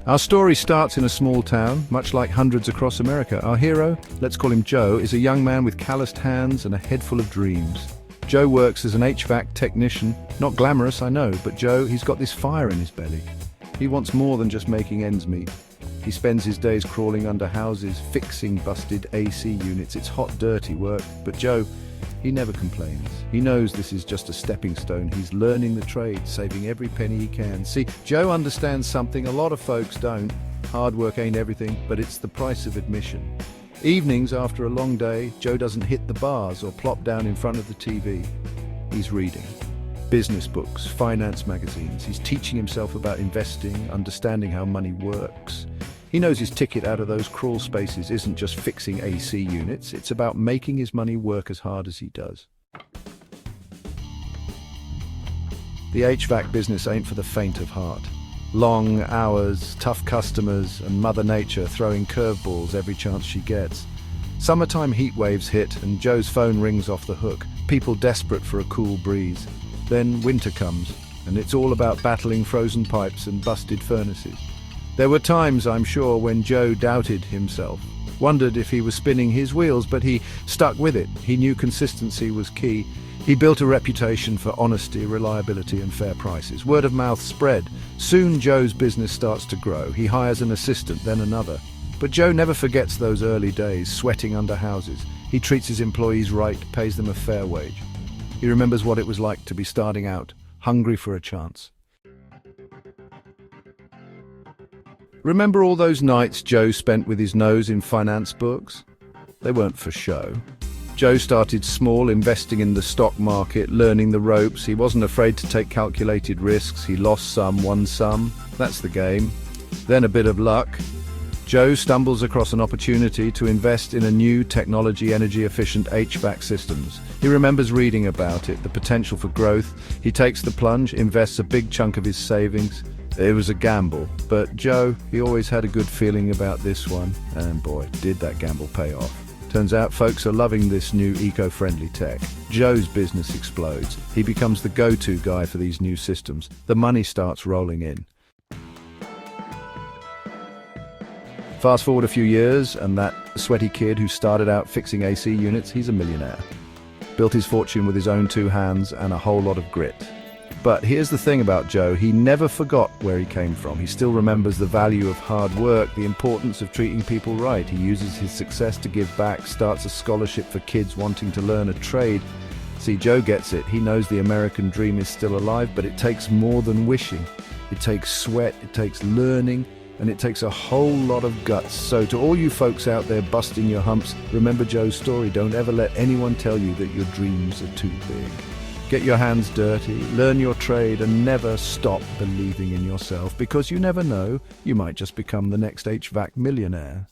Our story starts in a small town, much like hundreds across America. Our hero, let's call him Joe, is a young man with calloused hands and a head full of dreams. Joe works as an HVAC technician. Not glamorous, I know, but Joe, he's got this fire in his belly. He wants more than just making ends meet. He spends his days crawling under houses, fixing busted AC units. It's hot, dirty work, but Joe, he never complains. He knows this is just a stepping stone. He's learning the trade, saving every penny he can. See, Joe understands something a lot of folks don't. Hard work ain't everything, but it's the price of admission. Evenings after a long day, Joe doesn't hit the bars or plop down in front of the TV. He's reading business books, finance magazines. He's teaching himself about investing, understanding how money works. He knows his ticket out of those crawl spaces isn't just fixing AC units, it's about making his money work as hard as he does. The HVAC business ain't for the faint of heart. Long hours, tough customers, and Mother Nature throwing curveballs every chance she gets. Summertime heat waves hit and Joe's phone rings off the hook, people desperate for a cool breeze. Then winter comes, and it's all about battling frozen pipes and busted furnaces. There were times, I'm sure, when Joe doubted himself, wondered if he was spinning his wheels, but he stuck with it. He knew consistency was key. He built a reputation for honesty, reliability, and fair prices. Word of mouth spread. Soon Joe's business starts to grow. He hires an assistant, then another. But Joe never forgets those early days, sweating under houses. He treats his employees right, pays them a fair wage. He remembers what it was like to be starting out, hungry for a chance. Remember all those nights Joe spent with his nose in finance books? They weren't for show. Joe started small, investing in the stock market, learning the ropes. He wasn't afraid to take calculated risks. He lost some, won some. That's the game. Then a bit of luck. Joe stumbles across an opportunity to invest in a new technology, energy-efficient HVAC systems. He remembers reading about it, the potential for growth. He takes the plunge, invests a big chunk of his savings. It was a gamble, but Joe, he always had a good feeling about this one, and boy, did that gamble pay off. Turns out folks are loving this new eco-friendly tech. Joe's business explodes. He becomes the go-to guy for these new systems. The money starts rolling in. Fast forward a few years, and that sweaty kid who started out fixing AC units, he's a millionaire. Built his fortune with his own two hands and a whole lot of grit. But here's the thing about Joe, he never forgot where he came from. He still remembers the value of hard work, the importance of treating people right. He uses his success to give back, starts a scholarship for kids wanting to learn a trade. See, Joe gets it. He knows the American dream is still alive, but it takes more than wishing. It takes sweat, it takes learning, and it takes a whole lot of guts. So to all you folks out there busting your humps, remember Joe's story. Don't ever let anyone tell you that your dreams are too big. Get your hands dirty, learn your trade, and never stop believing in yourself, because you never know, you might just become the next HVAC millionaire.